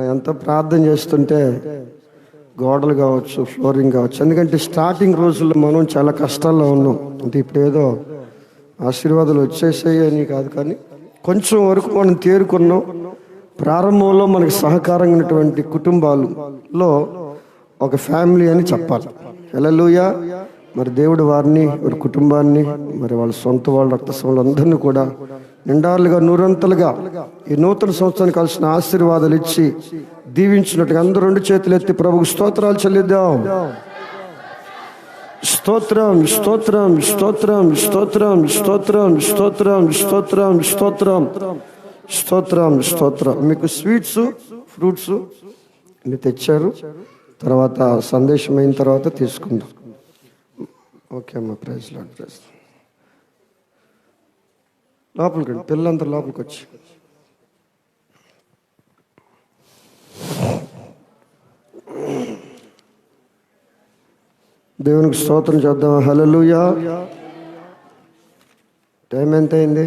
ఎంత ప్రార్థన చేస్తుంటే గోడలు కావచ్చు, ఫ్లోరింగ్ కావచ్చు. ఎందుకంటే స్టార్టింగ్ రోజుల్లో మనం చాలా కష్టాల్లో ఉన్నాం. అంటే ఇప్పుడు ఏదో ఆశీర్వాదాలు వచ్చేసాయి అని కాదు, కానీ కొంచెం వరకు మనం తేరుకున్నాం. ప్రారంభంలో మనకి సహకారంగా ఉన్నటువంటి కుటుంబాలలో ఒక ఫ్యామిలీ అని చెప్పాలి. హల్లెలూయా. మరి దేవుడు వారిని, వారి కుటుంబాన్ని, మరి వాళ్ళ సొంత వాళ్ళ రక్త సంబంధులందరినీ కూడా నిండాలుగా నూరంతలుగా ఈ నూతన సంవత్సరానికి కావాల్సిన ఆశీర్వాదాలు ఇచ్చి దీవించినట్టుగా అందరూ రెండు చేతులు ఎత్తి ప్రభుకు స్తోత్రాలు చెల్లిద్దాం. స్తోత్రం, స్తోత్రం, స్తోత్రం, స్తోత్రం, స్తోత్రం, స్తోత్రం, స్తోత్రం, స్తోత్రం, స్తోత్రం, స్తోత్రం. మీకు స్వీట్స్, ఫ్రూట్స్ అన్ని తెచ్చారు. తర్వాత సందేశం అయిన తర్వాత తీసుకుందాం. ఓకే అమ్మా, ప్రైజ్ లార్డ్. ప్రైజ్ లోపలికి రండి, పిల్లలందరూ లోపలికి వచ్చి దేవునికి స్తోత్రం చేద్దాం. హల్లెలూయా. టైం ఎంత అయింది?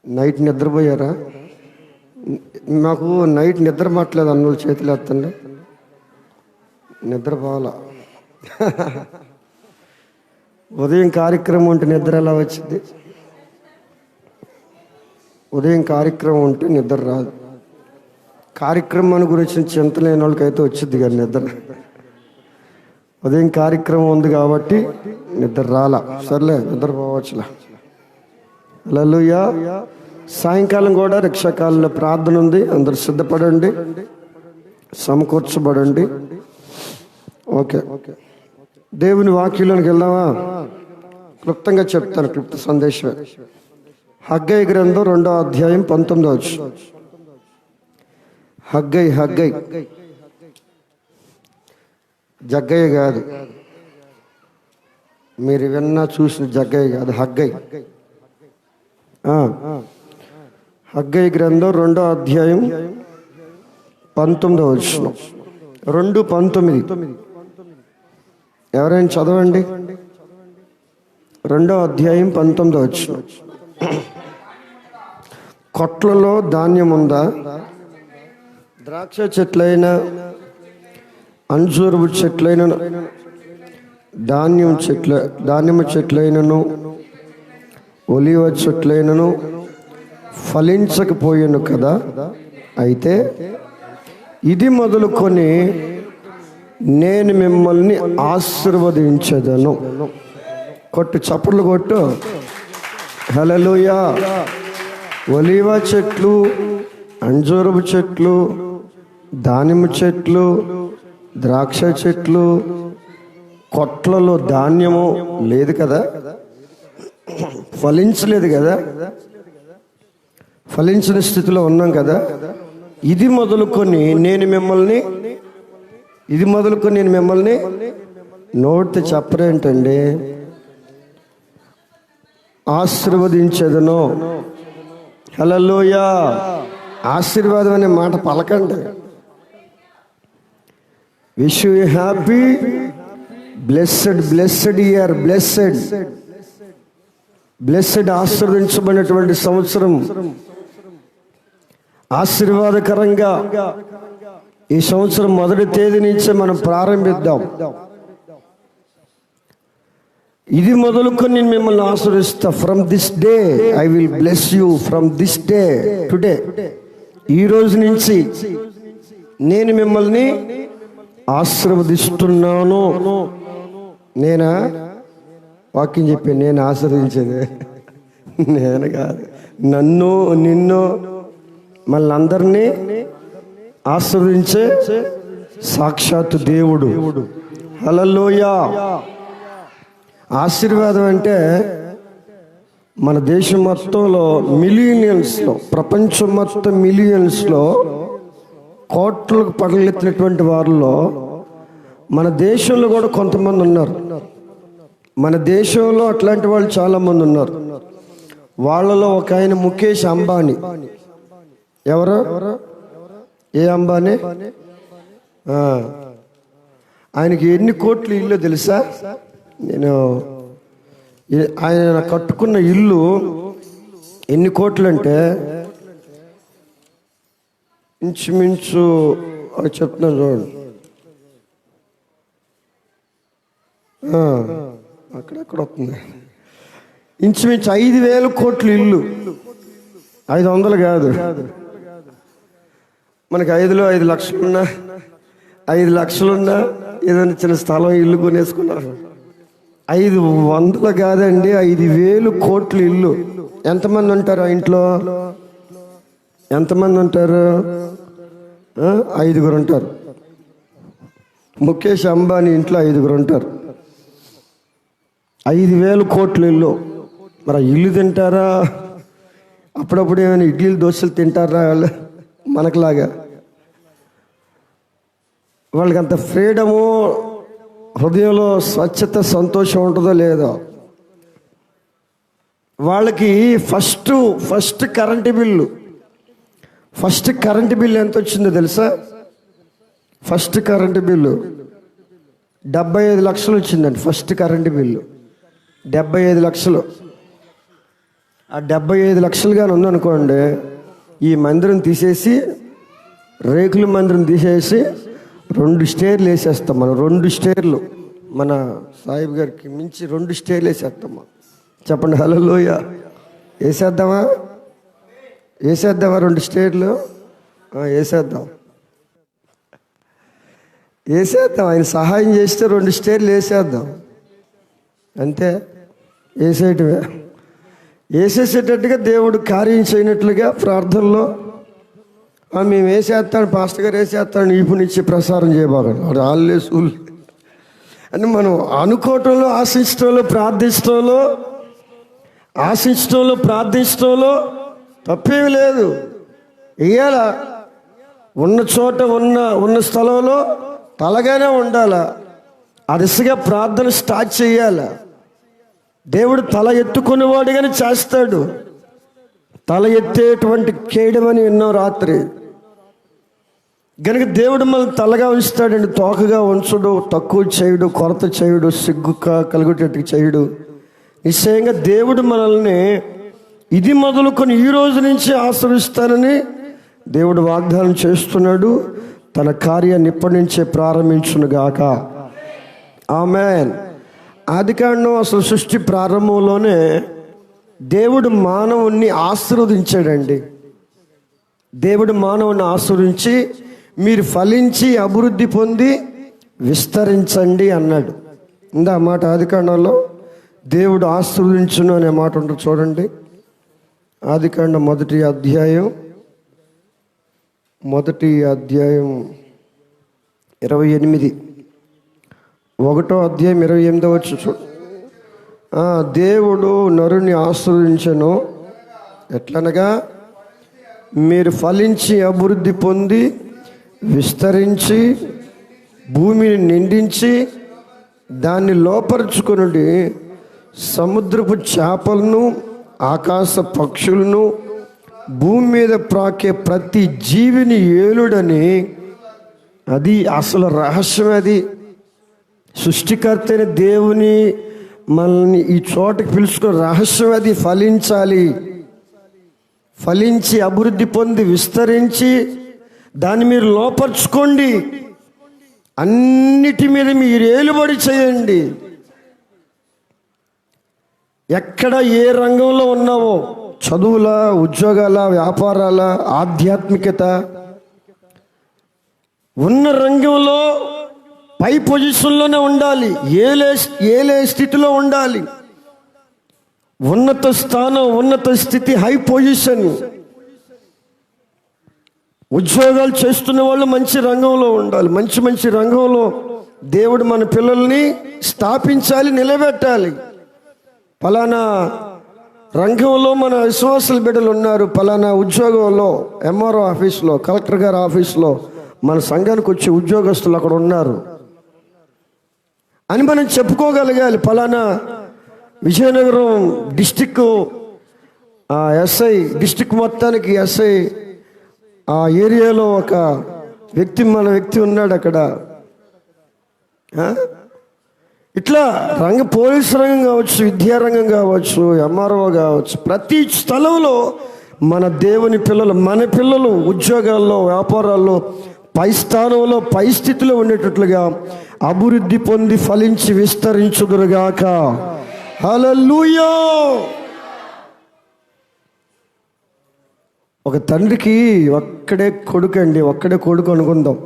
నైట్ నిద్రపోయారా? మాకు నైట్ నిద్ర మాట్లేదు అన్నోళ్ళు చేతులు ఎత్తండి. నిద్రపోవాలా? ఉదయం కార్యక్రమం ఉంటే నిద్ర ఎలా వచ్చింది? ఉదయం కార్యక్రమం ఉంటే నిద్ర రాదు. కార్యక్రమాన్ని గురించి చింత లేని వాళ్ళకైతే వచ్చింది కానీ నిద్ర. ఉదయం కార్యక్రమం ఉంది కాబట్టి నిద్ర రాలా. సర్లే, నిద్రపోవచ్చులా. హల్లెలూయా. సాయంకాలం కూడా రిక్షాకాలంలో ప్రార్థన ఉంది. అందరు సిద్ధపడండి, సమకూర్చబడండి. ఓకే, దేవుని వాక్యంలోనికి వెళ్దామా? క్లుప్తంగా చెప్తాను, క్లుప్త సందేశం. హగ్గై గ్రంథం 2వ అధ్యాయం 19వ వచనం. హగ్గై, హగ్గై జగ్గయ్య కాదు, మీరు విన్నా చూసిన జగ్గయ్య కాదు, హగ్గై. హగ్గై గ్రంథం 2వ అధ్యాయం 19వ వచనం. 2:19 ఎవరైనా చదవండి. 2వ అధ్యాయం 19వ వచనం. కొట్లలో ధాన్యం ఉందా? ద్రాక్ష చెట్లైనా, అంజూరపు చెట్లైనను, ధాన్యము చెట్లైనను, ఒలివ చెట్లైనను ఫలించకపోయాను కదా. అయితే ఇది మొదలుకొని నేను మిమ్మల్ని ఆశీర్వదించదను. కొట్టు, చప్పట్లు కొట్టు. హల్లెలూయా. ఒలివ చెట్లు, అంజూరపు చెట్లు, దానిమ్మ చెట్లు, ద్రాక్ష చెట్లు, కొట్లలో ధాన్యము లేదు కదా, ఫలించలేదు కదా, ఫలించిన స్థితిలో ఉన్నాం కదా. ఇది మొదలుకొని నేను మిమ్మల్ని నోటితో చెప్పరేంటండి, ఆశీర్వదించదను. హల్లెలూయా. ఆశీర్వాదం అనే మాట పలకండి. Wish you happy blessed year, blessed ఆశీర్వదించబడినటువంటి సంవత్సరం. ఆశీర్వాదకరంగా ఈ సంవత్సరం మొదటి తేదీ నుంచే మనం ప్రారంభిద్దాం. ఇది మొదలుకొని నేను మిమ్మల్ని ఆశీర్వదిస్తా. From this day I will bless you. From this day, today, ఈ రోజు నుంచి నేను మిమ్మల్ని ఆశీర్వదిస్తున్నాను. నేనా వాక్యం చెప్పి నేను ఆశీర్వదించేది? నేను కాదు, నన్ను, నిన్ను, మళ్ళీ అందరినీ ఆశీర్వదించే సాక్షాత్తు దేవుడు. హల్లెలూయా. ఆశీర్వాదం అంటే మన దేశం మొత్తంలో మిలియన్స్లో, ప్రపంచం మొత్తం మిలియన్స్లో, కోట్లకు పడలెత్తినటువంటి వారిలో మన దేశంలో కూడా కొంతమంది ఉన్నారు. మన దేశంలో అట్లాంటి వాళ్ళు చాలామంది ఉన్నారు. వాళ్ళలో ఒక ఆయన ముఖేష్ అంబానీ. ఎవరు? ఏ అంబానీ? ఆయనకి ఎన్ని కోట్లు ఇల్లు తెలుసా? ఆయన కట్టుకున్న ఇల్లు ఎన్ని కోట్లు అంటే ఇంచుమించు చెప్తున్నాను చూడండి, అక్కడెక్కడ వస్తుంది, ఇంచుమించు 5,000 కోట్లు ఇల్లు. 500 కాదు, మనకి 5 లక్షలున్నా 5 లక్షలున్నా ఏదైనా చిన్న స్థలం ఇల్లు కొనేసుకున్నారు. 500 కాదండి, 5,000 కోట్లు ఇల్లు. ఎంతమంది ఉంటారు ఆ ఇంట్లో? ఎంతమంది ఉంటారు? 5 ఉంటారు. ముఖేష్ అంబానీ ఇంట్లో 5 ఉంటారు. 5,000 కోట్ల ఇల్లు. మరి ఇల్లు తింటారా? అప్పుడప్పుడు ఏమైనా ఇడ్లీలు దోశలు తింటారా వాళ్ళు మనకులాగా? వాళ్ళకి అంత ఫ్రీడము, హృదయంలో స్వచ్ఛత, సంతోషం ఉంటుందో లేదో. వాళ్ళకి ఫస్ట్ కరెంటు బిల్లు ఎంత వచ్చిందో తెలుసా? ఫస్ట్ కరెంటు బిల్లు 75 లక్షలు వచ్చిందండి. ఫస్ట్ కరెంటు బిల్లు 75 లక్షలు. ఆ 75 లక్షలు కానీ ఉందనుకోండి, ఈ మందిరం తీసేసి, రేకుల మందిరం తీసేసి 2 స్టేర్లు వేసేస్తాం మనం. 2 స్టేర్లు మన సాహిబ్ గారికి మించి 2 స్టేర్లు వేసేస్తాం. చెప్పండి హల్లెలూయా. వేసేద్దామా 2 స్టేర్లు వేసేద్దాం. ఆయన సహాయం చేస్తే 2 స్టేర్లు వేసేద్దాం. అంతే, వేసేసేటట్టుగా దేవుడు కార్యం చేయనట్లుగా ప్రార్థనలో మేము వేసేస్తాను, పాస్టర్ గారు వేసేస్తాను, ఇప్పుడు నుంచి ప్రసారం చేయబాకండి. అది ఆళ్ళే సూళ్ళు అని మనం అనుకోవటంలో, ఆశించటంలో తప్పేమి లేదు. ఇయ్యాల ఉన్న చోట ఉన్న స్థలంలో తలగానే ఉండాలా. ఆ దిశగా ప్రార్థన స్టార్ట్ చేయాల. దేవుడు తల ఎత్తుకునేవాడుగానే చేస్తాడు. తల ఎత్తేటువంటి కేయడమని విన్నాం రాత్రి. కనుక దేవుడు మనల్ని తలగా ఉంచుతాడండి, తోకగా ఉంచడు, తక్కువ చేయడు, కొరత చేయడు, సిగ్గు కలుగుటట్టు చేయడు. నిశ్చయంగా దేవుడు మనల్ని ఇది మొదలుకొని ఈ రోజు నుంచి ఆశ్రయిస్తానని దేవుడు వాగ్దానం చేస్తున్నాడు. తన కార్యాన్ని ఇప్పటి నుంచే ప్రారంభించునుగాక. ఆమేన్. ఆదికాండం అసలు సృష్టి ప్రారంభంలోనే దేవుడు మానవుణ్ణి ఆశీర్వదించాడండి. దేవుడు మానవుని ఆశీర్వదించి మీరు ఫలించి అభివృద్ధి పొంది విస్తరించండి అన్నాడు. ఇందా మాట ఆదికాండంలో దేవుడు ఆశీర్వదించును అనే మాట ఉంటుంది చూడండి. ఆదికాండం 1వ అధ్యాయం 28. 1వ అధ్యాయం 28 వచ్చి చూడు. దేవుడు నరుని ఆశీర్వదించెను ఎట్లనగా, మీరు ఫలించి అభివృద్ధి పొంది విస్తరించి భూమిని నిండించి దాన్ని లోపరుచుకొనుడి, సముద్రపు చేపలను, ఆకాశ పక్షులను, భూమి మీద ప్రాకే ప్రతి జీవిని ఏలుడని. అది అసలు రహస్యం. అది సృష్టికర్త అయిన దేవుని మనల్ని ఈ చోటకి పిలుచుకున్న రహస్యం. అది ఫలించాలి, ఫలించి అభివృద్ధి పొంది విస్తరించి దాన్ని మీరు లోపరుచుకోండి, అన్నిటి మీద మీరు ఏలుబడి చేయండి. ఎక్కడ ఏ రంగంలో ఉన్నావో, చదువుల, ఉద్యోగాల, వ్యాపారాల, ఆధ్యాత్మికత, ఉన్న రంగంలో పై పొజిషన్లోనే ఉండాలి, ఏలే స్థితిలో ఉండాలి. ఉన్నత స్థానం, ఉన్నత స్థితి, హై పొజిషన్. ఉద్యోగాలు చేస్తున్న వాళ్ళు మంచి రంగంలో ఉండాలి. మంచి రంగంలో దేవుడు మన పిల్లల్ని స్థాపించాలి, నిలబెట్టాలి. ఫలానా రంగంలో మన విశ్వాసుల బిడ్డలు ఉన్నారు, ఫలానా ఉద్యోగంలో, ఎంఆర్ఓ ఆఫీస్లో, కలెక్టర్ గారి ఆఫీస్లో మన సంఘానికి వచ్చే ఉద్యోగస్తులు అక్కడ ఉన్నారు అని మనం చెప్పుకోగలగాలి. ఫలానా విజయనగరం డిస్టిక్ ఎస్ఐ, డిస్టిక్ మొత్తానికి ఎస్ఐ, ఆ ఏరియాలో ఒక మన వ్యక్తి ఉన్నాడు అక్కడ. ఇట్లా పోలీసు రంగం కావచ్చు, విద్యారంగం కావచ్చు, ఎంఆర్ఓ కావచ్చు, ప్రతి స్థలంలో మన దేవుని పిల్లలు, మన పిల్లలు ఉద్యోగాల్లో, వ్యాపారాల్లో పై స్థానంలో, పై స్థితిలో ఉండేటట్లుగా అభివృద్ధి పొంది ఫలించి విస్తరించుదురుగాక. హల్లెలూయా. ఒక తండ్రికి ఒక్కడే కొడుకు అనుకుందాం.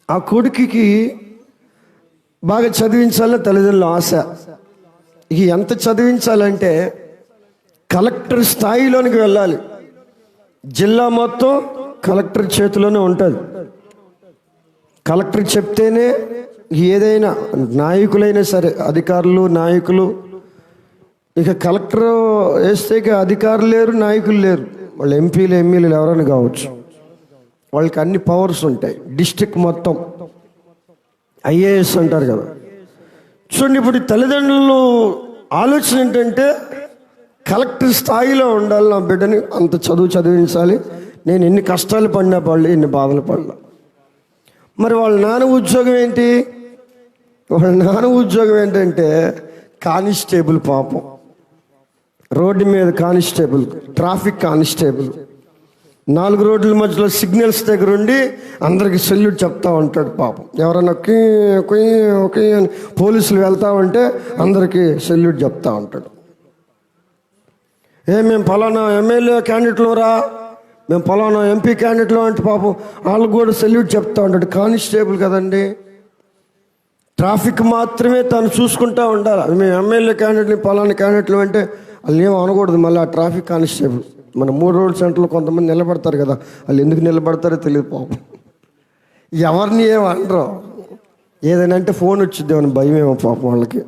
ఆ కొడుకుకి బాగా చదివించాలని తల్లిదండ్రుల ఆశ. ఇక ఎంత చదివించాలంటే కలెక్టర్ స్థాయిలోనికి వెళ్ళాలి. జిల్లా మొత్తం కలెక్టర్ చేతిలోనే ఉంటుంది. కలెక్టర్ చెప్తేనే ఏదైనా, నాయకులైనా సరే, అధికారులు, నాయకులు. ఇక కలెక్టర్ వేస్తే ఇక అధికారులు లేరు, నాయకులు లేరు. వాళ్ళు ఎంపీలు, ఎమ్మెల్యేలు ఎవరైనా కావచ్చు. వాళ్ళకి అన్ని పవర్స్ ఉంటాయి. డిస్ట్రిక్ట్ మొత్తం ఐఏఎస్ అంటారు కదా. చూడండి, ఇప్పుడు తల్లిదండ్రులు ఆలోచన ఏంటంటే కలెక్టర్ స్థాయిలో ఉండాలి. నా బిడ్డని అంత చదివించాలి. నేను ఎన్ని కష్టాలు పడినా పడలే, ఎన్ని బాధలు పడలే. మరి వాళ్ళ నాన్న ఉద్యోగం ఏంటి? వాళ్ళ నాన్న ఉద్యోగం ఏంటంటే కానిస్టేబుల్. పాపం రోడ్డు మీద కానిస్టేబుల్, ట్రాఫిక్ కానిస్టేబుల్. 4 రోడ్ల మధ్యలో సిగ్నల్స్ దగ్గర ఉండి అందరికి సెల్యూట్ చెప్తా ఉంటాడు. పాపం ఎవరన్నా ఒకే అని పోలీసులు వెళ్తా ఉంటే అందరికీ సెల్యూట్ చెప్తా ఉంటాడు. మేము ఫలానా ఎమ్మెల్యే క్యాండిడేట్లు రా, మేము ఫలానా ఎంపీ క్యాండిడేట్లు అంటే పాపం వాళ్ళకు కూడా సెల్యూట్ చెప్తా ఉంటాడు. కానిస్టేబుల్ కదండి. ట్రాఫిక్ మాత్రమే తను చూసుకుంటా ఉండాలి. మేము ఎమ్మెల్యే క్యాండిడేట్ని, ఫలానా క్యాండిడేట్లు అంటే వాళ్ళు ఏం అనకూడదు. మళ్ళీ ఆ ట్రాఫిక్ కానిస్టేబుల్ మన 3 రోడ్ సెంటర్లో కొంతమంది నిలబడతారు కదా, వాళ్ళు ఎందుకు నిలబడతారో తెలియదు. పాపం ఎవరిని ఏమనరు. ఏదైనా అంటే ఫోన్ వచ్చిద్ది అని భయం ఏమో పాపం వాళ్ళకి.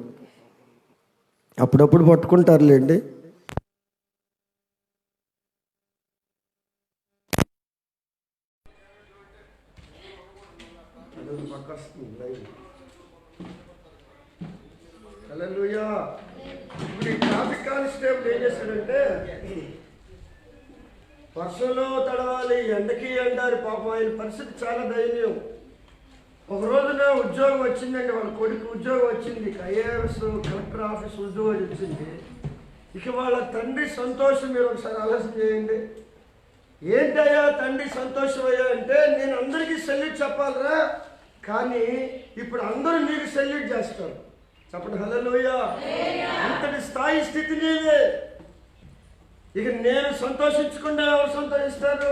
అప్పుడప్పుడు పట్టుకుంటారులేండి. హల్లెలూయా. ఇప్పుడు ఈ ట్రాఫిక్ కానిస్టేబుల్ ఏం చేస్తాడంటే వర్షంలో తడవాలి, ఎండకి అంటారు. పాపం ఆయన పరిస్థితి చాలా దయనీయం. ఒక రోజున ఉద్యోగం వచ్చిందండి, వాళ్ళ కొడుకు ఉద్యోగం వచ్చింది. ఐఏఎస్ కలెక్టర్ ఆఫీస్ ఉద్యోగం వచ్చింది. ఇక వాళ్ళ తండ్రి సంతోషం మీరు ఒకసారి ఆలోచన చేయండి. ఏంటయ్యా తండ్రి సంతోషం అయ్యా అంటే, నేను అందరికీ సెల్యూట్ చెప్పాలరా, కానీ ఇప్పుడు అందరూ నీకు సెల్యూట్ చేస్తారు. చెప్పండి హల్లెలూయా. అంతటి స్థాయి స్థితి నీదే. ఇక నేను సంతోషించకుండా ఎవరు సంతోషిస్తారు?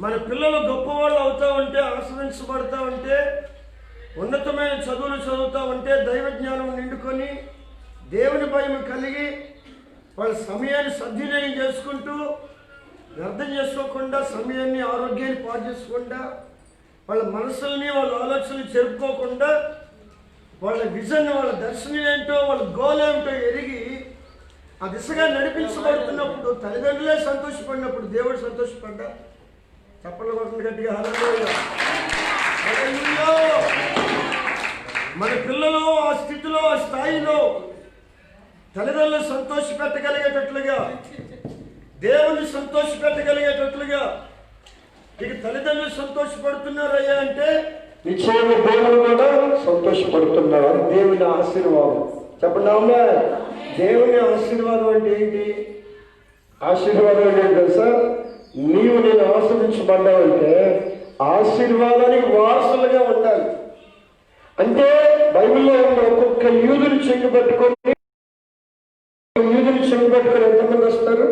మన పిల్లలు గొప్పవాళ్ళు అవుతూ ఉంటే, ఆశ్రయించబడుతూ ఉంటే, ఉన్నతమైన చదువులు చదువుతూ ఉంటే, దైవ జ్ఞానం నిండుకొని, దేవుని భయం కలిగి, వాళ్ళ సమయాన్ని సద్వినియోగం చేసుకుంటూ, వ్యర్థం చేసుకోకుండా, సమయాన్ని, ఆరోగ్యాన్ని పాడు చేసుకోకుండా, వాళ్ళ మనసుల్ని, వాళ్ళ ఆలోచనలు చెరుపుకోకుండా, వాళ్ళ విజన్, వాళ్ళ దర్శనం ఏంటో, వాళ్ళ గోల్ ఏమిటో ఎరిగి ఆ దిశగా నడిపించబడుతున్నప్పుడు, తల్లిదండ్రులే సంతోషపడినప్పుడు దేవుడు సంతోషపడ్డా. చప్పట్లు కొట్టండి గట్టిగా హల్లెలూయా. హల్లెలూయా. మన పిల్లలు ఆ స్థితిలో, ఆ స్థాయిలో తల్లిదండ్రులు సంతోషపెట్టగలిగేటట్లుగా, దేవుని సంతోషపెట్టగలిగేటట్లుగా, ఇక తల్లిదండ్రులు సంతోషపడుతున్నారయ్యా అంటే నిశ్చయంగా దేవుడు కూడా సంతోషపడుతున్నారు. దేవుని ఆశీర్వాదం. చెప్పండి అమ్మా. దేవుని ఆశీర్వాదం అంటే ఏంటి? ఆశీర్వాదం అంటే తెలుసా? నీవు నేను ఆస్వాదించబడ్డావంటే ఆశీర్వాదానికి వారసులుగా ఉండాలి. అంటే బైబిల్లో ఉన్న ఒక్కొక్క యూదుని చెంగు పట్టుకొని ఎంతమంది వస్తారు?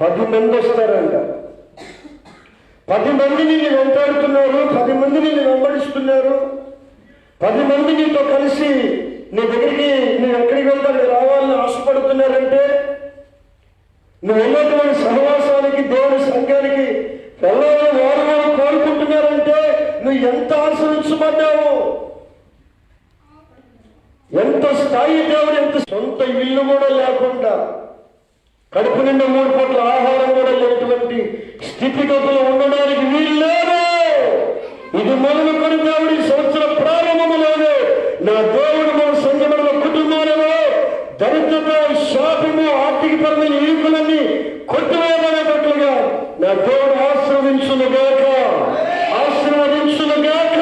10 మంది వస్తారంట. 10 మంది నిన్ను వెంటాడుతున్నారు, 10 మంది నిన్ను వెంబడిస్తున్నారు, 10 మంది నీతో కలిసి నీ దగ్గరికి, నువ్వు ఎక్కడికి వెళ్తాను రావాలని ఆశపడుతున్నారంటే, నువ్వు ఉన్నటువంటి సహవాసానికి, దేవుని సంఘానికి వెళ్ళాలని వారు కోరుకుంటున్నారంటే నువ్వు ఎంత ఆశ్రయించబడ్డావు, ఎంత స్థాయి దేవుడు, ఎంత సొంత ఇల్లు కూడా లేకుండా, కడుపు నిండా 3 పూట్ల ఆహారం కూడా లేనటువంటి స్థితిగతులు ఉండడానికి వీలు లేదు. ఇది మొదలుకొని దేవుడి సంవత్సర ప్రారంభంలోనే నా దేవుడు మన సంఘముల కుటుంబాలలో దరిద్రత, శాపము, ఆర్థికపరమైన ఈకులన్నీ కొట్టివేయబడేటట్లుగా నా దేవుడు ఆశీర్వదించునుగాక, ఆశీర్వదించునుగాక.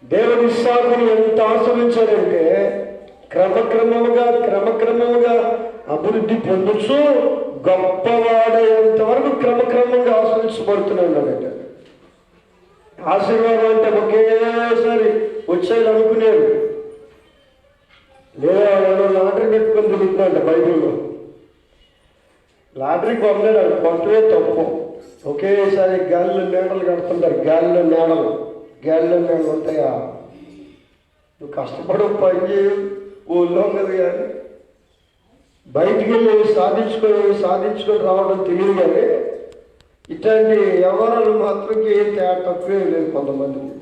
దేవుడి ఇస్సాకుని ఎంత ఆశ్రయించాడంటే క్రమక్రమముగా అభివృద్ధి పొందుచు గొప్పవాడేంత వరకు క్రమక్రమంగా ఆశ్రయించబడుతున్నాడట. ఆశీర్వాదం అంటే ఒకేసారి వచ్చేది అనుకునేది లేదా లాటరీ పెట్టుకొని తిరుగుతున్నాడు. బైబిల్లో లాటరీకి పొందాడు, కొంటమే తప్పు. ఒకేసారి గాలిలో మేడలు కడుతుంటారు. గాలిలో మేడలు ఉంటాయా? నువ్వు కష్టపడు, పని చేయు, ఊళ్ళో ఉన్నది. కానీ బయటికి వెళ్ళి సాధించుకొని రావడం తెలియదు. కానీ ఇట్లాంటి వ్యవహారాలు మాత్రంకి తక్కువే లేదు కొంతమందికి.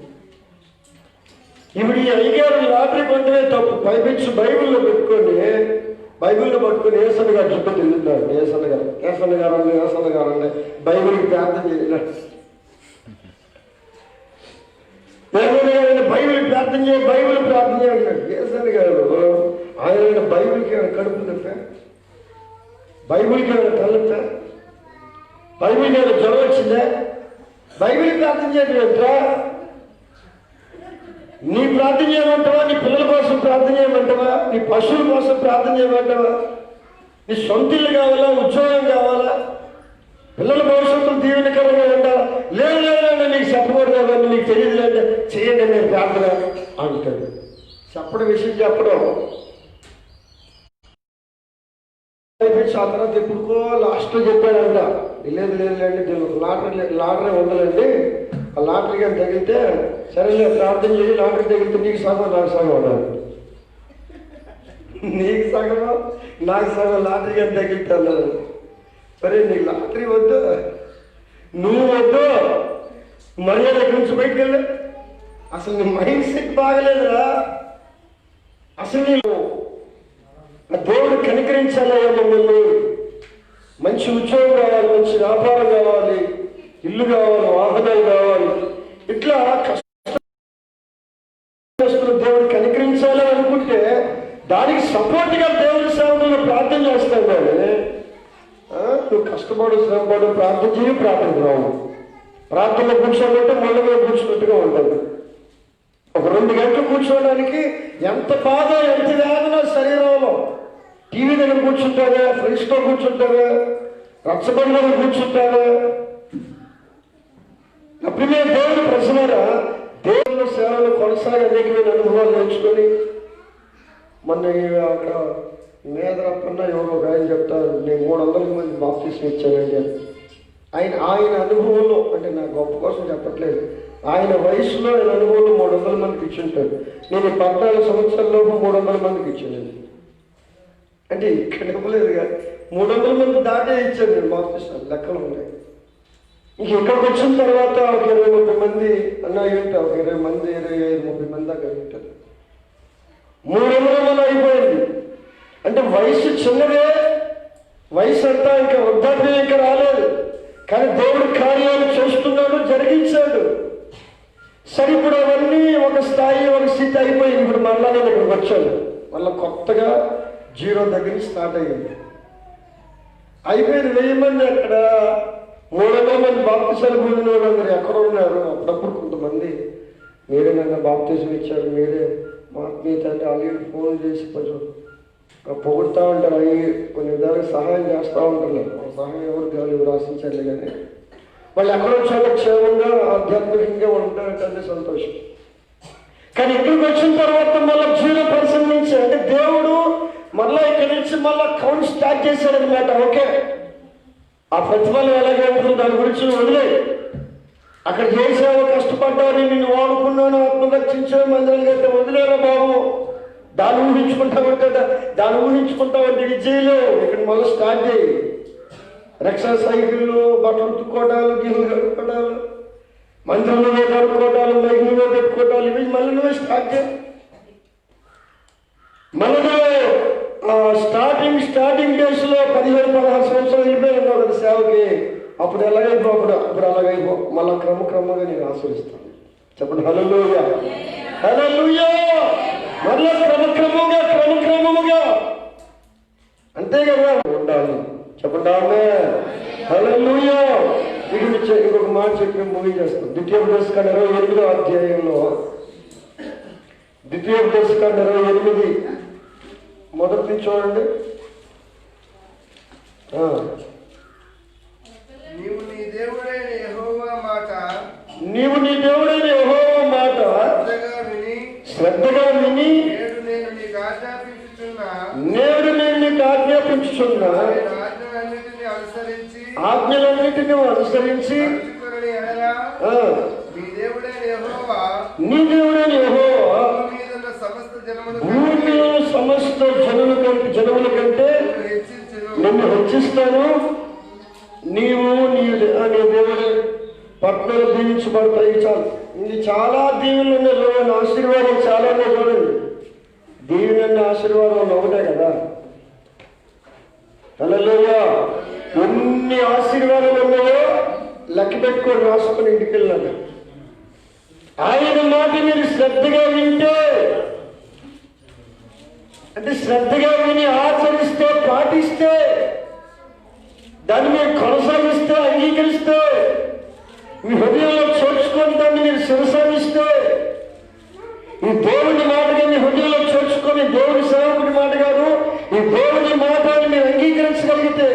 ఇప్పుడు ఈ అయ్యగారు లాటరీ కొంటమే తప్పు. బైబిల్లో పట్టుకొని ఏసన్న గారు చుట్టూ తిరుగుతున్నాడు. ఏసన్న గారు అంటే బైబిల్కి ప్రార్థన చేయలేదు. బైబిల్ ప్రార్థన చేయాలన్నాడు ఏసన్న గారు. ఆయన బైబిల్కి ఏమైనా కడుపు నొప్పా? బైబిల్కి ఏమైనా తలెత్తా? బైబిల్కి ఏమైనా జ్వరం వచ్చిందా? బైబిల్ ప్రార్థన చేయట్లేదురా. నీ ప్రార్థన చేయమంటావా? నీ పిల్లల కోసం ప్రార్థన చేయమంటావా? నీ పశువుల కోసం ప్రార్థన చేయమంటావా? నీ సొంత ఇల్లు కావాలా? ఉద్యోగం కావాలా? పిల్లల భవిష్యత్తులు దీవెనకరంగా ఉండాలా? లేదు నీకు చెప్పకూడదు అవన్నీ, నీకు తెలియదు అంటే చేయండి నేను ప్రార్థన అంటాడు. విషయం చెప్పడం ఆ తర్వాత ఎప్పుడుకో లాస్ట్లో చెప్పాడంట, లేదులేండి లాటరీ ఉండదండి, ఆ లాటరీ కానీ తగిలితే సరేలే ప్రార్థన చేసి లాటరీ తగిలితే నీకు సగం నాకు సగం ఉండాలి. నీకు సగం నాకు సగం లాటరీ కానీ తగిలితే అన్నారు. సరే నీకు లాటరీ వద్దు, నువ్వు వద్దు, మర్యాద గురించి బయటకు వెళ్ళి. అసలు నీ మైండ్ సెట్ బాగలేదురా. అసలు నీవు దేవుడు కనికరించాలయ్యా మమ్మల్ని. మంచి ఉద్యోగం కావాలి, మంచి వ్యాపారం కావాలి, ఇల్లు కావాలి, వాహనాలు కావాలి, ఇట్లా కష్టం దేవుడు కనికరించాలి అనుకుంటే దానికి సపోర్ట్గా దేవుడి సేవకులు ప్రార్థన చేస్తాను. కానీ నువ్వు కష్టపడు, శ్రమపడు, ప్రార్థన చేయి, ప్రార్థన రావు. ప్రార్థనలో కూర్చోబట్టే మళ్ళీ కూర్చున్నట్టుగా ఉంటుంది. ఒక 2 గంటలు కూర్చోవడానికి ఎంత బాధ, ఎంత వేదన శరీరంలో. టీవీ దగ్గర కూర్చుంటారా, ఫ్రెండ్స్తో కూర్చుంటారా, రచ్చబండ కూర్చుంటారా? అప్పుడు మేము దేవుడు ప్రశ్నరా దేవుళ్ళ సేవలు కొనసాగి అనేకమైన అనుభవాలు నేర్చుకొని మొన్న అక్కడ మేదరప్పన్న ఎవరో ఒక ఆయన చెప్తారు, నేను 300 మంది బాప్తిస్మం ఇచ్చానండి అని. ఆయన అనుభవంలో, అంటే నా గొప్ప కోసం చెప్పట్లేదు, ఆయన వయసులో ఆయన అనుభవంలో 300 మందికి ఇచ్చుంటాడు. నేను 14 సంవత్సరాలలోపు 300 మందికి ఇచ్చానండి. అంటే ఇక్కడ ఇవ్వలేదు కానీ 300 మంది దాటే ఇచ్చాను నేను బాప్తిస్మం, లెక్కలు ఉన్నాయి. ఇంక ఇక్కడికి వచ్చిన తర్వాత ఒక 20-30 మంది అన్నాయంటే, ఒక 20 మంది 25-30 మంది దాకా ఉంటారు. 300 మంది అయిపోయింది. అంటే వయసు చిన్నదే, వయసు అంతా ఇంకా వృద్ధాప్యం ఇంకా రాలేదు, కానీ దేవుడు కార్యాలు చేస్తున్నాడు, జరిగించాడు. సరే ఇప్పుడు అవన్నీ ఒక స్థాయి, ఒక స్థితి అయిపోయింది. ఇప్పుడు మళ్ళా నేను ఇక్కడికి వచ్చాను, మళ్ళీ కొత్తగా 0 దగ్గర స్టార్ట్ అయ్యింది. అయిపోయింది 1000 మంది. అక్కడ 300 మంది బాప్తిసాలు పొందిన వాళ్ళందరూ ఎక్కడ ఉన్నారు? అప్పుడప్పుడు కొంతమంది మీరే నన్ను బాప్తిజం ఇచ్చారు, మీరే మీ తండ్రి అలాగే ఫోన్ చేసి కొంచెం పొగుడుతూ ఉంటారు, అవి కొన్ని విధాలుగా సహాయం చేస్తూ ఉంటారు. సహాయం ఎవరు కాదు ఆశించాలి, కానీ వాళ్ళు ఎక్కడో చాలా క్షేమంగా ఆధ్యాత్మికంగా ఉంటారంటే సంతోషం. కానీ ఇక్కడికి వచ్చిన తర్వాత మళ్ళీ 0% నుంచి, అంటే దేవుడు మళ్ళీ ఇక్కడి నుంచి మళ్ళీ కౌంట్ స్టార్ట్ చేశాడు అనమాట. ఓకే, ఆ ప్రతిఫలం ఎలాగే ఉంటుంది దాని గురించి వదిలే. అక్కడ చేసావు, కష్టపడ్డావు, నిన్ను వాడుకున్నాను, ఆత్మరక్షించావు, మందిరం కట్టే వదిలేరా బాబు. దాన్ని ఊహించుకుంటావంటే ఇది చేయలేవు. ఇక్కడ మళ్ళీ స్టార్ట్ చేయి. రక్షణ సైకిళ్ళు, బట్టలు ఉతుక్కోవడాలు, గిన్నెలు కడుక్కోవడాలు, మందిరంలో కడుక్కోవడాలు, మైకులో పెట్టుకోవడాలు, ఇవి మళ్ళీ నువ్వే స్టార్ట్ చేయి. మళ్ళీ స్టార్టింగ్ డేస్లో 15-16 సంవత్సరాలు వెళ్ళిపోయినావు కదా సేవకి. అప్పుడు ఎలాగైపో, అప్పుడు అలాగైపో. మళ్ళీ క్రమక్రమంగా నేను ఆశ్రయిస్తాను. చెప్పండి హల్లెలూయా, హల్లెలూయా. మళ్ళీ క్రమక్రమంగా అంతే కదా ఉండాలి. చెప్పండి ఆమేన్, హల్లెలూయా. ఇంకొక మాట చెప్పి మూవీ చేస్తాం. ద్వితీయోపదేశకాండ 28వ అధ్యాయంలో, ద్వితీయోపదేశకాండ 28 మొదటి నుంచి చూడండి. నీవు నీ దేవుడైన యెహోవా మాట శ్రద్ధగా విని నేడు నేను నీకు ఆజ్ఞాపించుచున్న ఆజ్ఞలన్నిటిని అనుసరించి నీ దేవుడైన యెహోవా భూమిలో సమస్త జనముల కంటే నిన్ను హెచ్చిస్తాను. నీవు నీ దేవుడు పట్టణాలు దీవించబడతాయి. చాలు, ఇది చాలా దీవెనలు ఉన్నాయి. చూడండి, ఆశీర్వాదం చాలా ఉన్నాయి. చూడండి, దీవెన ఆశీర్వాదాలు ఒకటే కదా. హల్లెలూయా. ఎన్ని ఆశీర్వాదాలు ఉన్నాయో లెక్క పెట్టుకొని రాసుకొని ఇంటికి వెళ్ళాలి. ఆయన మాట మీరు శ్రద్ధగా వింటే, అంటే శ్రద్ధగా విని ఆచరిస్తే, పాటిస్తే, దాన్ని మీరు కొనసాగిస్తే, అంగీకరిస్తే, మీ హృదయంలో చేర్చుకొని దాన్ని మీరు శిరసాగిస్తే, ఈ దేవుని మాటగా మీ హృదయంలో చేర్చుకొని, దేవుని సేవకుడి మాట కాదు, ఈ దేవుని మాటని మీరు అంగీకరించగలిగితే,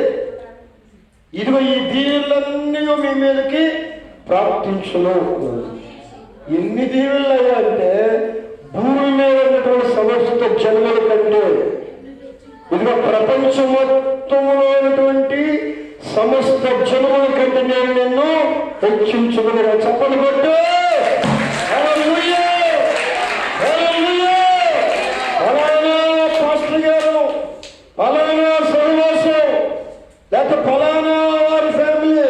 ఇదిగో ఈ దీవెనలన్నీ మీ మీదకి ప్రాప్తించును. ఎన్ని దీవెనలు అయ్యా అంటే, భూమి మీద ఉన్నటువంటి సమస్త జన్మల కంటే, ఇదిగో ప్రపంచం మొత్తంలో ఉన్నటువంటి సమస్త జన్మల కంటే నేను నిన్ను హెచ్చించుకుని చెప్పని కొట్టు. ఫలానా పాస్టర్ గారు, ఫలానా సహవాసం, లేకపోతే ఫలానా వారి ఫ్యామిలీ,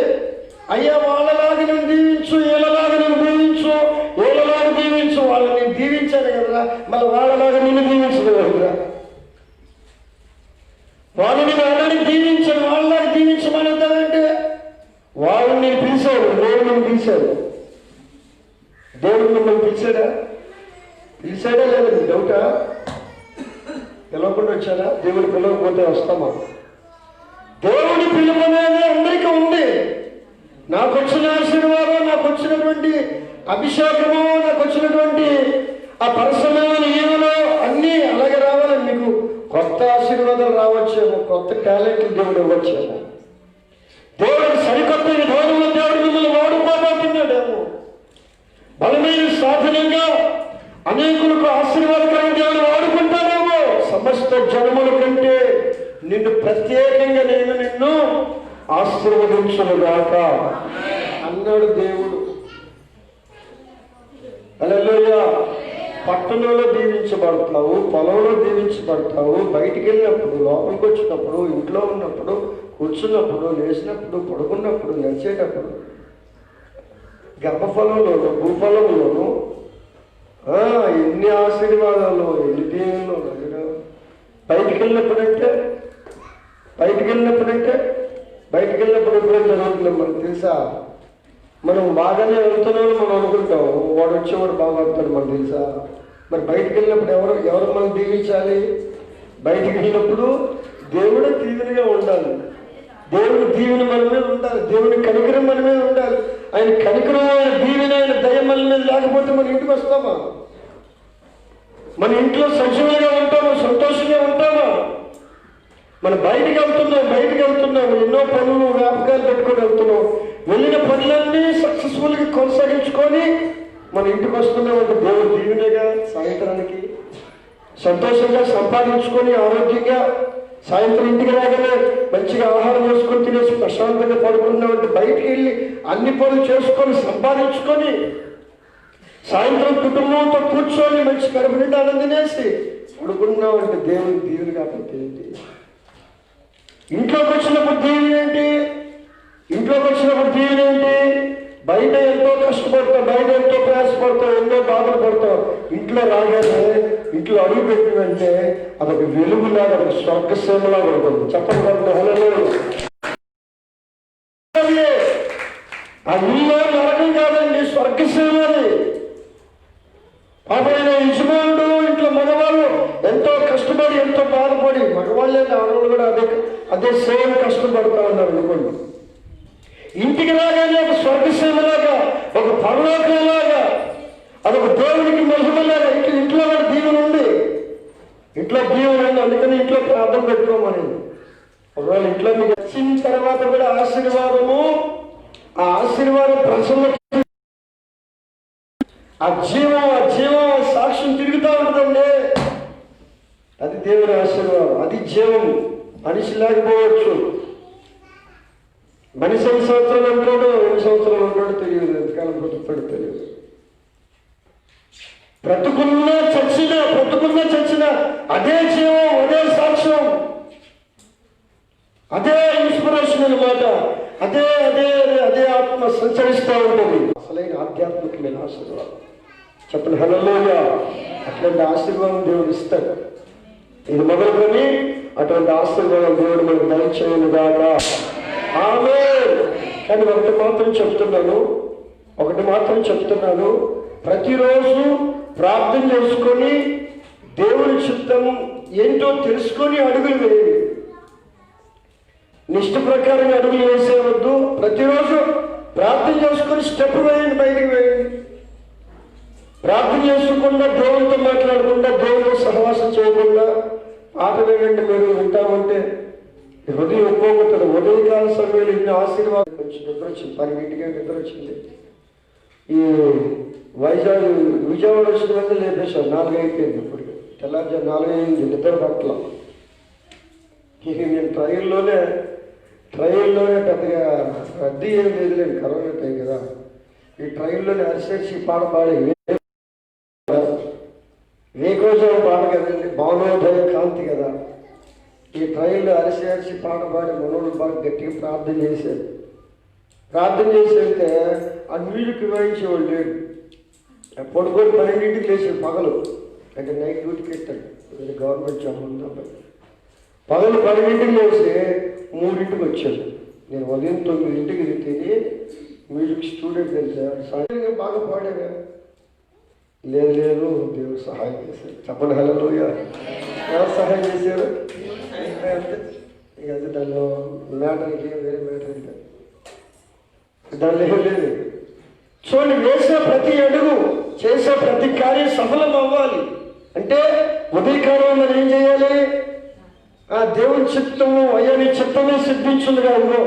అయ్యా వాళ్ళలాగా నేను దీవించు, వీళ్ళలాగా నేను దీవించు, వీళ్ళలాగా దీవించు. వాళ్ళని నేను దీవించాను కదా, మళ్ళీ వాళ్ళలాగా నిన్ను దీవించదు కదరా. వాళ్ళు నేను అలాగే దీవించాను, వాళ్ళలాగా దీవించమనంటే వాళ్ళు నేను పిలిచాడు, దేవుడిని పిలిచాడు. దేవుడు మిమ్మల్ని పిలిచాడా లేదా? మీ డౌటా? పిలవకుండా వచ్చారా? దేవుడు పిలవకపోతే వస్తామా? దేవుడి పిలుపు అనేది అందరికీ ఉంది. నాకు వచ్చిన ఆశీర్వాదం, నాకు వచ్చినటువంటి అభిషేకము, నాకు వచ్చినటువంటి ఆ పరిశ్రమమైన ఈవెలో అన్నీ అలాగే రావాలని, మీకు కొత్త ఆశీర్వాదాలు రావచ్చేమో, కొత్త టాలెంట్లు దేవుడు ఇవ్వచ్చేమో, దేవుడు సరికొత్త విధానంలో దేవుడు మిమ్మల్ని వాడుకోబోతున్నాడేమో, బలమైన సాధనంగా అనేకులకు ఆశీర్వాదకరంగా దేవుడు వాడుకుంటాడేమో. సమస్త జనముల కంటే నిన్ను ప్రత్యేకంగా నేను నిన్ను ఆశీర్వదించునుగాక అన్నాడు దేవుడు. హల్లెలూయా. పట్టణంలో దీవించబడతావు, పొలంలో దీవించబడతావు, బయటికి వెళ్ళినప్పుడు, లోపలికి వచ్చినప్పుడు, ఇంట్లో ఉన్నప్పుడు, కూర్చున్నప్పుడు, లేచినప్పుడు, పడుకున్నప్పుడు, నడిచేటప్పుడు, గర్భఫలంలోను, భూఫలంలోను, ఎన్ని ఆశీర్వాదాలు, ఎన్ని దీవెనలు. బయటికి వెళ్ళినప్పుడంటే ఎప్పుడో జరుగుతుంది మనకు తెలుసా? మనం బాగానే వెళ్తున్నామని మనం అనుకుంటాం, వాడు వచ్చేవాడు బాగా వస్తాడు మనకు తెలుసా? మరి బయటికి వెళ్ళినప్పుడు ఎవరు మనం దీవించాలి? బయటికి వెళ్ళినప్పుడు దేవుడు దీవెనగా ఉండాలి, దేవుని దీవెన మన మీద ఉండాలి, దేవుని కనికరం మన మీద ఉండాలి. ఆయన కనికరం, ఆయన దీవెన, ఆయన దయ మన మీద లేకపోతే మన ఇంటికి వస్తామా? మన ఇంట్లో సజీవంగా ఉంటామా? సంతోషంగా ఉంటామా? మనం బయటికి వెళ్తున్నాం, ఎన్నో పనులు, వ్యాపకాలు పెట్టుకొని వెళ్తున్నాం. వెళ్ళిన పనులన్నీ సక్సెస్ఫుల్గా కొనసాగించుకొని మన ఇంటికి వస్తున్నామంటే దేవుడు దీవెనగా. సాయంత్రానికి సంతోషంగా సంపాదించుకొని ఆరోగ్యంగా సాయంత్రం ఇంటికి రాగానే మంచిగా ఆహారం చేసుకొని తినేసి ప్రశాంతంగా పడుకుంటున్నామంటే, బయటికి వెళ్ళి అన్ని పనులు చేసుకొని సంపాదించుకొని సాయంత్రం కుటుంబంతో కూర్చొని మంచి కడుపు నిండా ఆనందినేసి పడుకుంటున్నామంటే దేవుని దీవెన కాకపోతే ఏంటి? ఇంట్లోకి వచ్చినప్పుడు దీవెన ఏంటి? బయట ఎంతో కష్టపడతావు, బయట ఎంతో ప్రయాసపడతావు, ఎన్నో బాధలు పడతావు. ఇంట్లో రాగానే, ఇంట్లో అడుగు పెట్టినంటే అదొక వెలుగులాగా, ఒక స్వర్గసేమలాగా ఉంటుంది. చెప్పండి. ఆ ఇల్లు నరకం కాదండి, స్వర్గసేమది. పాపైన యజమానుడు ఇంట్లో మగవాళ్ళు ఎంతో కష్టపడి, ఎంతో బాధపడి, మగవాళ్ళే ఆడవాళ్ళు కూడా అదే సేమ్ కష్టపడతా ఉన్నారు అనుకోండి. ఇంటికి రాగానే ఒక స్వర్గసేమలాగా, ఒక పరలోకంలాగా, అదొక దేవునికి మహిమలాగా ఇంట్లో కూడా దీవెన ఉంది. ఇంట్లో బియ్యం లేదు, అందుకని ఇంట్లో ప్రార్థన పెట్టుకోమని. ఒకవేళ ఇంట్లో మీకు వచ్చిన తర్వాత కూడా ఆశీర్వాదము, ఆ ఆశీర్వాదం ప్రసన్న, ఆ జీవం సాక్ష్యం తిరుగుతూ ఉంటుందండి. అది దేవుని ఆశీర్వాదం, అది జీవం. మనిషి లేకపోవచ్చు, మనిషి 5 సంవత్సరాలు ఉంటాడు, 2 సంవత్సరాలు ఉంటాడు తెలియదు, ఎంతకాలం బ్రతుకుతాడు తెలియదు. బ్రతుకున్నా చచ్చిన అదే జీవం, అదే సాక్ష్యం, అదే ఇన్స్పిరేషన్ అన్నమాట. అదే అదే అదే ఆత్మ సంచరిస్తూ ఉంటుంది. అసలైన ఆధ్యాత్మికమైన ఆశీర్వాదం. చెప్పండి హల్లెలూయా. అట్లాంటి ఆశీర్వాదం దేవుడు ఇస్తాడు. ఇది మొదలుకొని అటువంటి ఆశీర్వాదం దేవుడు మనకు దయచేయను గాక. ఆమేన్. కానీ ఒకటి మాత్రం చెప్తున్నాను, ప్రతిరోజు ప్రార్థన చేసుకొని దేవుని చిత్తం ఏంటో తెలుసుకొని అడుగులు వేయండి. నిష్ట ప్రకారంగా అడుగులు వేసేవద్దు. ప్రతిరోజు ప్రార్థన చేసుకొని స్టెప్ వేయండి, బయటికి వేయండి. ప్రార్థన చేసుకుండా, దేవునితో మాట్లాడకుండా, దేవునితో సహవాసం చేయకుండా పాట వేయండి. మీరు వింటామంటే హృదయం ఒప్పుకుంటుంది. ఉదయకాల సమయంలో ఇన్ని ఆశీర్వాదం. కొంచెం నిద్ర వచ్చింది, 12ంటికే నిద్ర వచ్చింది. ఈ విజయవాడ వచ్చిన వల్ల లేపేశారు. 4 అయిపోయింది. ఇప్పుడు తెల్లారి 4 అయింది, నిద్ర పట్ల. ఇక నేను ట్రైన్లోనే పెద్దగా రద్దీ ఏం లేదులేండి, కరోనా టైం కదా. ఈ ట్రైన్లోనే అరిసేసి పాట పాడే వేకోజం పాట కదండి, భావనోదయ కాంతి కదా. ఈ ట్రైన్లో అరిసి పాట పాడి మనోళ్ళు బాగా గట్టిగా ప్రార్థన చేశారు. ప్రార్థన చేసేస్తే ఆ మ్యూజిక్ వాయించేవాళ్ళు లేడు. పడుకొని 12ంటికి లేచాడు పగలు, అంటే నైట్ డ్యూటీకి పెట్టాడు. గవర్నమెంట్ జాబ్ ఉంది. పగలు 12ంటికి లేచి 3ంటికి వచ్చాడు. నేను ఉదయం 9ంటికి తిని మ్యూజిక్ స్టూడెంట్ వెళ్తాను. సాయంత్రం బాగా పాడేవా? లేదు, దేవుడు సహాయం చేశారు. చెప్పండి హల్లెలూయా. ఎవరు సహాయం చేశారు? ఇక అది దానిలో మ్యాటర్కి వేరే మ్యాటర్ అంటే దానిలో ఏం లేదు. చూడండి, వేసే ప్రతి అడుగు, చేసే ప్రతి కార్యం సఫలం అవ్వాలి అంటే ఉదయకాలం మనం ఏం చేయాలి? ఆ దేవుని చిత్తము, అయ్యా నీ చిత్తమే సిద్ధించుందిగా, ఇదిగో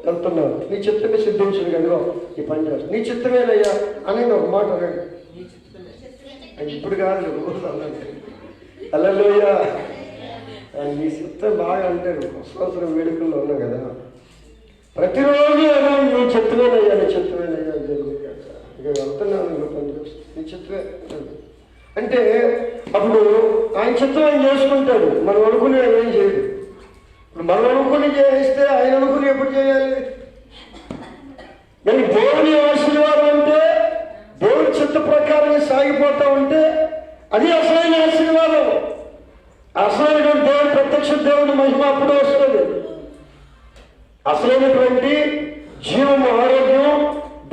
వెళ్తున్నాను, నీ చిత్తమే సిద్ధించుందిగా, ఇదిగో ఈ పని చేస్తాను, నీ చిత్తమేనయ్యా అనేది ఒక మాట రండి. ఇప్పుడు కాదు, హల్లెలూయా. నీ చిత్తం బాగా అంటాడు. సంవత్సరం వేడుకల్లో ఉన్నాం కదా, ప్రతిరోజు నీ చిత్తమేనయ్యా, నీ చిత్తమేనయ్యా ఇక వెళ్తున్నాను, ఇక పని చేస్తాను, నీ చిత్తమే అంటే అప్పుడు ఆయన చిత్తం ఆయన చేసుకుంటాడు. మనం అనుకుని ఆయన ఏం చేయడు. ఇప్పుడు మనం అనుకుని చేస్తే ఆయన అనుకుని ఎప్పుడు చేయాలి? కానీ దేవుని ఆశీర్వాదం అంటే దేవుని చిత్త ప్రకారం సాగిపోతా ఉంటే అది అసలైన ఆశీర్వాదం. అసలైనటువంటి దేవుడు, ప్రత్యక్ష దేవుడి మహిమ అప్పుడు వస్తుంది. అసలైనటువంటి జీవము, ఆరోగ్యం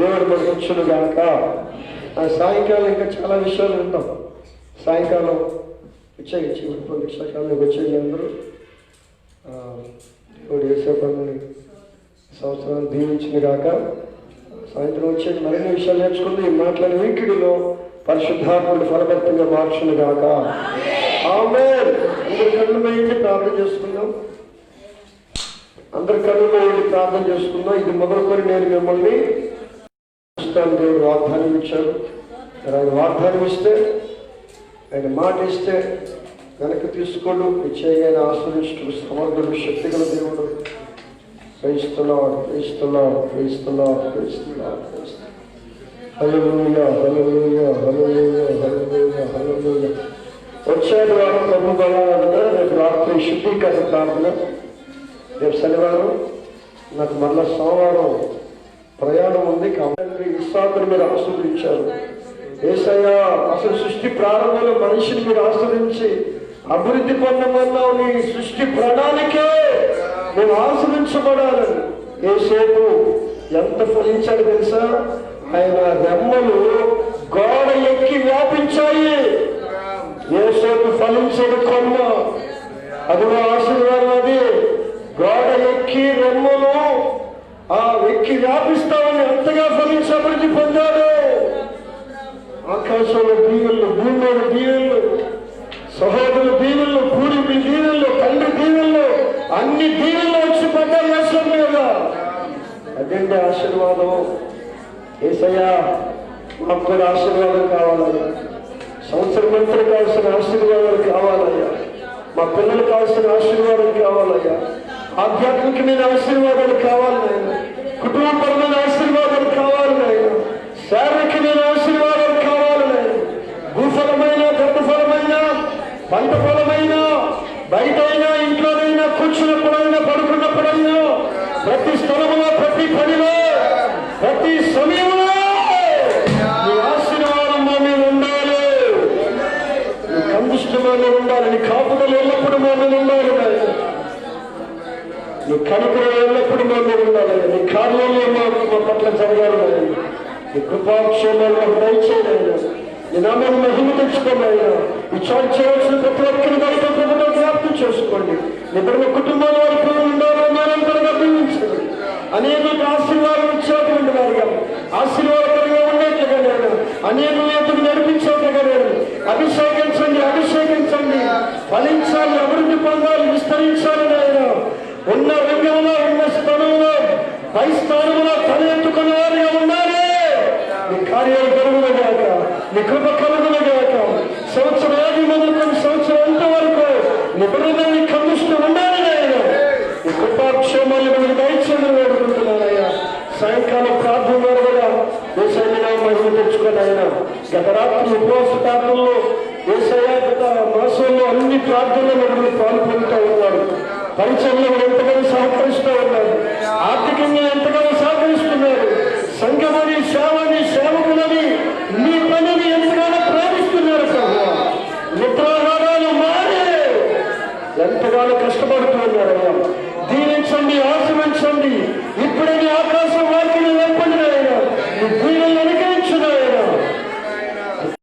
దేవుడు మనకు వచ్చును గాక. సాయంకాలం ఇంకా చాలా విషయాలు వింటాం. సాయంకాలం వచ్చాయి, వర్షాకాలంలోకి వచ్చేది అందరూ. దేవుడు వేసే పనులు సంవత్సరాలు దీవించింది కాక. సాయంత్రం వచ్చేది మరిన్ని విషయాలు నేర్చుకుంది. ఈ మాట్లాడే వీకిడిలో పరిశుద్ధాత్ముడు ఫలభరితంగా మార్చును గాక. ఆమేన్. అందరి కళ్ళు వేయండి, ప్రార్థన చేసుకుందాం. ఇది మొదలుకొని నేను మిమ్మల్ని దేవుడు వాగ్దానం ఇచ్చాడు. ఆయన వాగ్దానం ఇస్తే, ఆయన మాట ఇస్తే వెనక్కి తీసుకోడు. నిశ్చయంగా ఆశ్రయించుడు సమర్థుడు, శక్తిగల దేవుడు. క్రైస్తున్నాడు. హల్లెలూయా, హల్లెలూయా, హల్లెలూయా, హల్లెలూయా, హల్లెలూయా. వచ్చాడు వారం ప్రభు బలాలుగా. రేపు రాత్రి శుద్ధీకరణ ప్రార్థన, రేపు శనివారం, నాకు మళ్ళా సోమవారం ప్రయాణం ఉంది. కాబట్టి ఇస్సాకుని మీరు ఆస్వాదించారు. యేసయ్యా, అసలు సృష్టి ప్రారంభంలో మనిషిని మీరు ఆస్వాదించి అభివృద్ధి పొందమన్నావు. నీ సృష్టి ప్రణాళికే మేము ఆస్వాదించబడాలని. యేసేపు ఎంత ఫలించాడు తెలుసా? ఆయన రెమ్మలు గోడ ఎక్కి వ్యాపించాయి. యేసేపు ఫలించడు కొమ్మ, అదిగో ఆశీర్వాదం. అది గోడ ఎక్కి రెమ్మలు ఎక్కి వ్యాపిస్తామని అంతగా ఫలించి అభివృద్ధి పొందాడు. ఆకాశంలో దీవెళ్ళు, భూమిలో దీవెళ్ళు, సహోదరుల దీవెళ్ళు, దీవెనలు, తండ్రి దీవెనలు, అన్ని దీవెనలు వచ్చి పడ్డారు యేసు మీద. అదండి ఆశీర్వాదం. యేసయ్యా మాకు కూడా ఆశీర్వాదం కావాలయ్యా. సంవత్సరం అంతా కావాల్సిన ఆశీర్వాదాలు కావాలయ్యా. మా పిల్లలు కావాల్సిన ఆశీర్వాదాలు కావాలయ్యా. ఆధ్యాత్మికమైన ఆశీర్వాదాలు కావాలి నాయన. కుటుంబపరమైన ఆశీర్వాదాలు కావాలి నాయన. శారీరకమైన ఆశీర్వాదాలు కావాలి నాయన. భూఫలమైన, గర్భఫలమైన, పంట ఫలమైన, బయటైనా ఇంట్లోనైనా, కూర్చున్నప్పుడైనా, పడుకున్నప్పుడైనా, ప్రతి స్థలంలో, ప్రతి పనిలో, ప్రతి సమయంలో నీ ఆశీర్వాదం మా మీద ఉండాలి. నీ కందిష్టం మా మీద ఉండాలి. నీ కాపుదలు ఎల్లప్పుడూ మా మీద ఉండాలి నాయన. నీ కనుకలు ఎల్లప్పుడూ మా మీద ఉండాలి. నీ కార్యాలు మా పట్ల జరగాలి. నీ కృపాక్షేమాలు మాకు దయచేయనైనా. నీ నామాన్ని మహిమ తెచ్చుకోనైనా. ఈ చాలు చేయవలసిన ప్రతి ఒక్కరి బయట ప్రభుత్వ జ్ఞాపకం చేసుకోండి. నిద్ర కుటుంబాల వరకు ఉండాలో నిరంతరంగా దీవించండి. అనేక ఆశీర్వాదం ఇచ్చేటువంటి వారిగా, ఆశీర్వాదకరంగా ఉండేట్లుగా నేను అనేక ఎత్తుకు నడిపించేట్లుగా నేను అభిషేకించండి, అభిషేకించండి. ఫలించాలి, అభివృద్ధి పొందాలి, విస్తరించాలి నాయన. ఉన్న రంగంలో, ఉన్న స్థలంలో, పై స్థానంలో తల ఎత్తుకున్న వారిగా ఉండాలి. నీ కార్యాలు కలుగునగాక, నీ కృప కలుగునగాక. సంవత్సరం ఆది మొదలుకొని సంవత్సరం అంత వరకు నిబద్ధంగా నీ కమిషను ఉండాలి నాయన. నీ కృపాక్షేమాలు మనకు దయచేయమని వేడుకుంటున్నానయ్యా. సాయంకాలం ప్రార్థన ద్వారా కూడా ఏసైనా మహిమ తెచ్చుకున్నాయన. గత రాత్రి ఉపవాస ప్రార్థనలో ఏసయ్య గత మాసంలో అన్ని ప్రార్థనలు పాల్గొంటూ ఉన్నారు. పరిచయంలో ఎంతగానో సహకరిస్తూ ఉన్నారు. ఆర్థికంగా